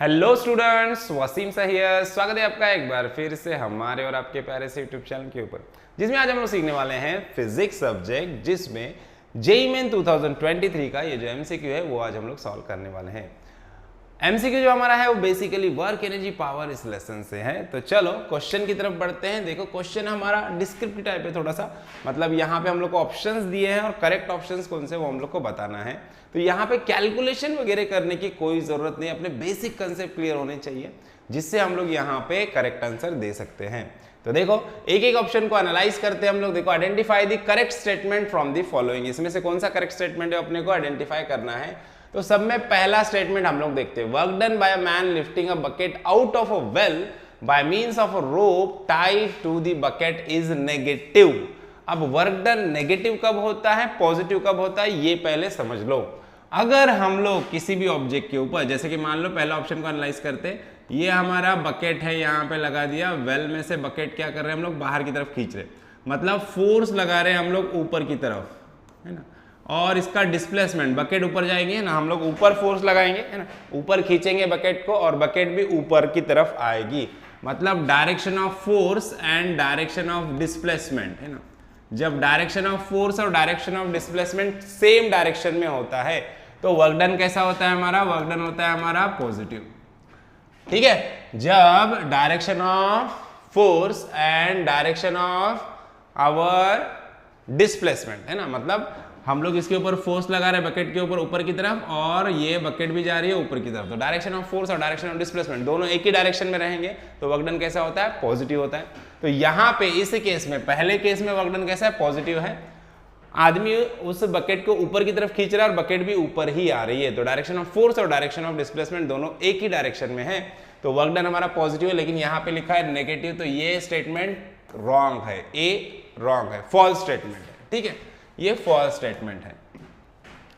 Hello students, Wasim सहियर स्वागत है आपका एक बार फिर से हमारे और आपके प्यारे से यूट्यूब चैनल के ऊपर, जिसमें आज हम लोग सीखने वाले हैं फिजिक्स सब्जेक्ट, जिसमें जेईई मेन 2023 का ये जो एमसीक्यू है वो आज हम लोग सॉल्व करने वाले हैं। एमसीक्यू जो हमारा है वो बेसिकली वर्क एनर्जी पावर इस लेसन से है। तो चलो क्वेश्चन की तरफ बढ़ते हैं। देखो क्वेश्चन हमारा डिस्क्रिप्टिव टाइप है थोड़ा सा, मतलब यहाँ पे हम लोग को ऑप्शंस दिए हैं और करेक्ट ऑप्शंस कौन से वो हम लोग को बताना है। तो यहाँ पे कैलकुलेशन वगैरह करने की कोई जरूरत नहीं, अपने बेसिक कंसेप्ट क्लियर होने चाहिए जिससे हम लोग यहाँ पे करेक्ट आंसर दे सकते हैं। तो देखो एक एक ऑप्शन को एनालाइज करते हैं हम लोग। देखो identify the correct statement from the following, इसमें से कौन सा करेक्ट स्टेटमेंट है अपने को आइडेंटिफाई करना है। तो सब में पहला स्टेटमेंट हम लोग देखते हैं, work done by a man lifting a bucket out of a well by means of a rope tied to the bucket is negative. अब वर्क डन नेगेटिव कब होता है, पॉजिटिव कब होता है, ये पहले समझ लो। अगर हम लोग किसी भी ऑब्जेक्ट के ऊपर, जैसे कि मान लो पहला ऑप्शन को एनालाइज करते, ये हमारा बकेट है, यहाँ पे लगा दिया, वेल में से बकेट क्या कर रहे हैं हम लोग, बाहर की तरफ खींच रहे, मतलब फोर्स लगा रहे हैं हम लोग ऊपर की तरफ, है ना। और इसका डिस्प्लेसमेंट, बकेट ऊपर जाएगी, है ना, हम लोग ऊपर फोर्स लगाएंगे, है ना, ऊपर खींचेंगे बकेट को और बकेट भी ऊपर की तरफ आएगी, मतलब direction of force and direction of displacement, है ना। जब डायरेक्शन ऑफ फोर्स और direction of displacement same direction में होता है तो वर्क डन कैसा होता है हमारा, वर्क डन होता है हमारा पॉजिटिव। ठीक है, जब direction of force and direction of our displacement, है ना, मतलब हम लोग इसके ऊपर फोर्स लगा रहे हैं बकेट के ऊपर की तरफ, और ये बकेट भी जा रही है ऊपर की तरफ, तो डायरेक्शन ऑफ फोर्स और डायरेक्शन ऑफ डिस्प्लेसमेंट दोनों एक ही डायरेक्शन में रहेंगे तो वर्क डन कैसा होता है, पॉजिटिव होता है। तो यहाँ पे इस केस में, पहले केस में वर्क डन कैसा है, पॉजिटिव है। आदमी उस बकेट को ऊपर की तरफ खींच रहा है और बकेट भी ऊपर ही आ रही है, तो डायरेक्शन ऑफ फोर्स और डायरेक्शन ऑफ डिस्प्लेसमेंट दोनों एक ही डायरेक्शन में है, तो वर्क डन हमारा पॉजिटिव है। लेकिन यहाँ पे लिखा है नेगेटिव, तो ये स्टेटमेंट रॉन्ग है, ए रॉन्ग है, फॉल्स स्टेटमेंट है। ठीक है, ये फॉल्स स्टेटमेंट है।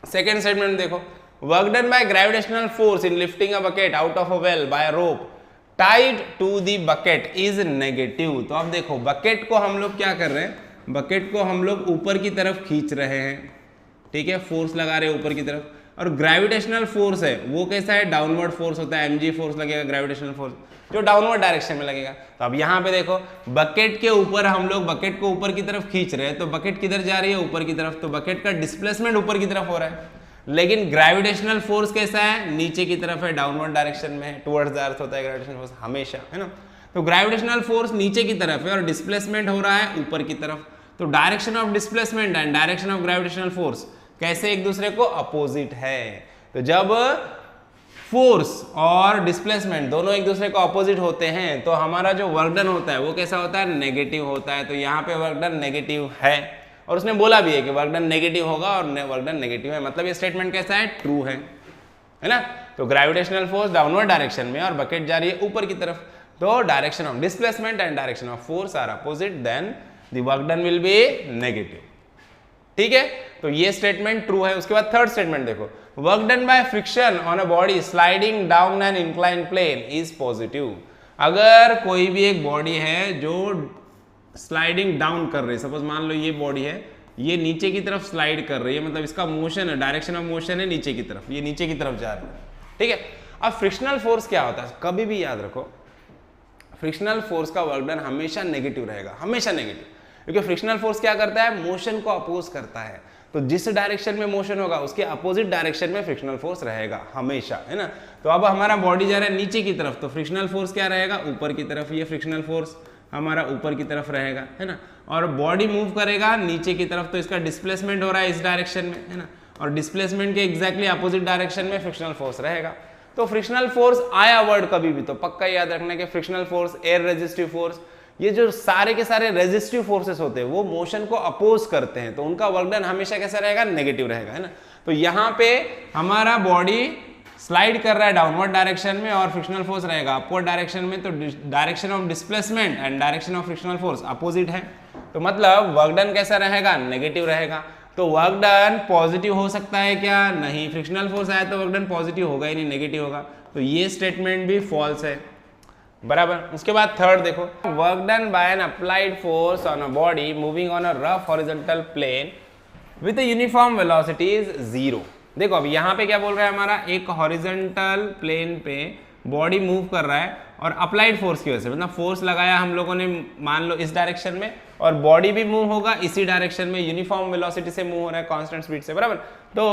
सेकेंड स्टेटमेंट देखो, work done by gravitational force in lifting a bucket out of a well by rope tied to the bucket is negative. तो अब देखो बकेट को हम लोग क्या कर रहे हैं, बकेट को हम लोग ऊपर की तरफ खींच रहे हैं, ठीक है, फोर्स लगा रहे हैं ऊपर की तरफ, और ग्रेविटेशनल फोर्स है वो कैसा है, डाउनवर्ड फोर्स होता है, mg फोर्स लगेगा, ग्रेविटेशनल फोर्स जो डाउनवर्ड डायरेक्शन में लगेगा। तो अब यहाँ पे देखो बकेट के ऊपर हम लोग बकेट को ऊपर की तरफ खींच रहे हैं, तो बकेट किधर जा रही है, ऊपर की तरफ, तो बकेट का डिस्प्लेसमेंट ऊपर की तरफ हो रहा है। लेकिन ग्रेविटेशनल फोर्स कैसा है, नीचे की तरफ है, डाउनवर्ड डायरेक्शन में है, टुवर्ड्स द अर्थ होता है ग्रेविटेशनल फोर्स हमेशा, है ना। तो ग्रेविटेशनल फोर्स नीचे की तरफ है और डिस्प्लेसमेंट हो रहा है ऊपर की तरफ, तो direction of displacement and direction of gravitational force कैसे एक दूसरे को अपोजिट है। तो जब फोर्स और डिस्प्लेसमेंट दोनों एक दूसरे को अपोजिट होते हैं तो हमारा जो वर्क डन होता है वो कैसा होता है, नेगेटिव होता है। तो यहाँ पे वर्क डन नेगेटिव है, और उसने बोला भी है कि वर्क डन नेगेटिव होगा और वर्क डन नेगेटिव है, मतलब ये स्टेटमेंट कैसा है, ट्रू है ना। तो ग्रेविटेशनल फोर्स डाउनवर्ड डायरेक्शन में और बकेट जा रही है ऊपर की तरफ, तो direction of displacement and direction of force are opposite, then the work done will be negative. ठीक है, तो ये स्टेटमेंट ट्रू है। उसके बाद थर्ड स्टेटमेंट देखो, work done by friction on a body sliding down an inclined plane is positive. अगर कोई भी एक बॉडी है जो स्लाइडिंग डाउन कर रही है, सपोज मान लो ये बॉडी है, ये नीचे की तरफ स्लाइड कर रही है, मतलब इसका मोशन है, डायरेक्शन ऑफ मोशन है नीचे की तरफ, ये नीचे की तरफ जा रही है। ठीक है, अब फ्रिक्शनल फोर्स क्या होता है, कभी भी याद रखो फ्रिक्शनल फोर्स का वर्क डन हमेशा नेगेटिव रहेगा, हमेशा नेगेटिव, क्योंकि फ्रिक्शनल फोर्स क्या करता है, मोशन को अपोज करता है। तो जिस डायरेक्शन में मोशन होगा उसके अपोजिट डायरेक्शन में फ्रिक्शनल फोर्स रहेगा हमेशा, है ना। तो अब हमारा बॉडी जा रहा है नीचे की तरफ, तो फ्रिक्शनल फोर्स क्या रहेगा, ऊपर की तरफ, ये फ्रिक्शनल फोर्स हमारा ऊपर की तरफ रहेगा, है ना। और बॉडी मूव करेगा नीचे की तरफ, तो इसका डिस्प्लेसमेंट हो रहा है इस डायरेक्शन में, है ना, और डिस्प्लेसमेंट के एग्जैक्टली अपोजिट डायरेक्शन में फ्रिक्शनल फोर्स रहेगा। तो फ्रिक्शनल फोर्स आया वर्ड कभी भी तो पक्का याद रखना कि frictional force, air resistive force, ये जो सारे के सारे रेजिस्टिव फोर्सेस होते हैं वो मोशन को अपोज करते हैं, तो उनका वर्क डन हमेशा कैसा रहेगा, नेगेटिव रहेगा, है ना। तो यहाँ पे हमारा बॉडी स्लाइड कर रहा है डाउनवर्ड डायरेक्शन में और फ्रिक्शनल फोर्स रहेगा अपवर्ड डायरेक्शन में, तो direction of displacement and direction of frictional force opposite है, तो मतलब वर्क डन कैसा रहेगा, नेगेटिव रहेगा। तो वर्क डन पॉजिटिव हो सकता है क्या, नहीं, फ्रिक्शनल फोर्स आया तो वर्क डन पॉजिटिव होगा ही नहीं, नेगेटिव होगा, तो ये स्टेटमेंट भी फॉल्स है, बराबर। उसके बाद थर्ड देखो, work done by an applied force on a body moving on a rough horizontal plane with uniform velocity is 0। देखो अब यहाँ पे क्या बोल रहा है हमारा, एक हॉरिजॉन्टल प्लेन पे बॉडी मूव कर रहा है और अप्लाइड फोर्स की वजह से, मतलब फोर्स लगाया हम लोगों ने मान लो इस डायरेक्शन में, और बॉडी भी मूव होगा इसी डायरेक्शन में, यूनिफॉर्म वेलोसिटी से मूव हो रहा है, कांस्टेंट स्पीड से, बराबर। तो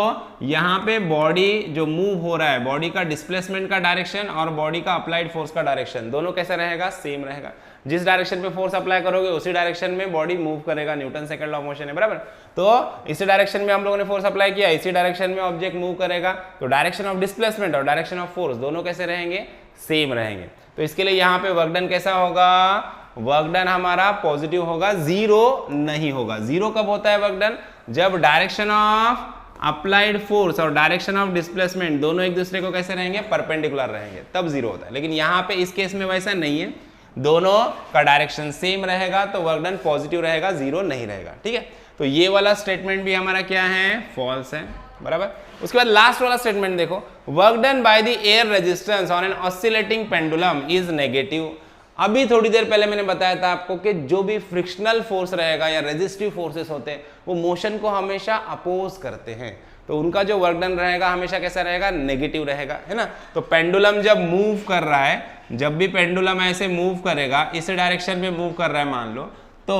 यहाँ पे बॉडी जो मूव हो रहा है, बॉडी का डिस्प्लेसमेंट का डायरेक्शन और बॉडी का अप्लाइड फोर्स का डायरेक्शन दोनों कैसे रहेगा, सेम रहेगा। जिस डायरेक्शन पे फोर्स अप्लाई करोगे उसी डायरेक्शन में बॉडी मूव करेगा, Newton second law of motion है, बराबर। तो इसी डायरेक्शन में हम लोगों ने फोर्स अप्लाई किया, इसी डायरेक्शन में ऑब्जेक्ट मूव करेगा, तो डायरेक्शन ऑफ डिस्प्लेसमेंट और डायरेक्शन ऑफ फोर्स दोनों कैसे रहेंगे, सेम रहेंगे। तो इसके लिए यहाँ पे वर्क डन कैसा होगा, वर्क डन हमारा पॉजिटिव होगा, जीरो नहीं होगा। जीरो कब होता है वर्क डन, जब डायरेक्शन ऑफ अप्लाइड फोर्स और डायरेक्शन ऑफ डिस्प्लेसमेंट दोनों एक दूसरे को कैसे रहेंगे, परपेंडिकुलर रहेंगे, तब जीरो होता है। लेकिन यहाँ पे इस केस में वैसा नहीं है, दोनों का डायरेक्शन सेम रहेगा तो वर्क डन पॉजिटिव रहेगा, जीरो नहीं रहेगा, ठीक है। तो ये वाला स्टेटमेंट भी हमारा क्या है, फॉल्स है, बराबर। उसके बाद लास्ट वाला स्टेटमेंट देखो, work done by the air resistance on an oscillating pendulum is negative. अभी थोड़ी देर पहले मैंने बताया था आपको कि जो भी फ्रिक्शनल फोर्स रहेगा या रेजिस्टिव फोर्सेस होते हैं वो मोशन को हमेशा अपोज करते हैं, तो उनका जो वर्क डन रहेगा हमेशा कैसा रहेगा, नेगेटिव रहेगा, है ना। तो पेंडुलम जब मूव कर रहा है, जब भी पेंडुलम ऐसे मूव करेगा, इस डायरेक्शन में मूव कर रहा है मान लो, तो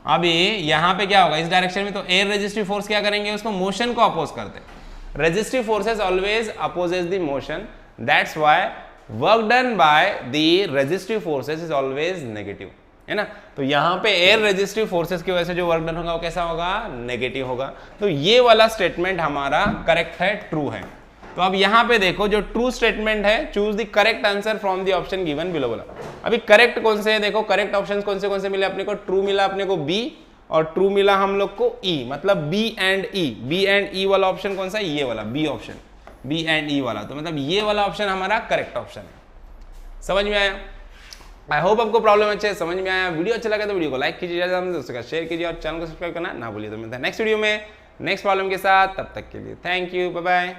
अभी यहाँ पे क्या होगा, इस डायरेक्शन में, तो एयर रेजिस्टिव फोर्स क्या करेंगे, उसको मोशन को अपोज करते हैं। Resistive forces always opposes the motion, that's why work done by the resistive forces is always negative, है ना। तो यहाँ पे एयर रेजिस्टिव फोर्सेस की वजह से जो वर्क डन होगा वो कैसा होगा, नेगेटिव होगा। तो ये वाला स्टेटमेंट हमारा करेक्ट है, ट्रू है। तो अब यहाँ पे देखो जो ट्रू स्टेटमेंट है, choose the correct answer from the option given below बोला। अभी करेक्ट कौन से है, देखो करेक्ट ऑप्शन कौन से मिले अपने को, ट्रू मिला अपने को बी, और ट्रू मिला हम लोग को ई, मतलब B and E. B and E वाला ऑप्शन कौन सा है, ये वाला B option, B and E वाला। तो मतलब ये वाला ऑप्शन हमारा करेक्ट ऑप्शन है। समझ में आया? आई होप आपको प्रॉब्लम अच्छे समझ में आया। वीडियो अच्छा लगा तो वीडियो को लाइक कीजिए, दोस्तों का शेयर कीजिए और चैनल को सब्सक्राइब करना ना भूलिए। तो मिलता है नेक्स्ट वीडियो में नेक्स्ट प्रॉब्लम के साथ, तब तक के लिए थैंक यू, बाय बाय।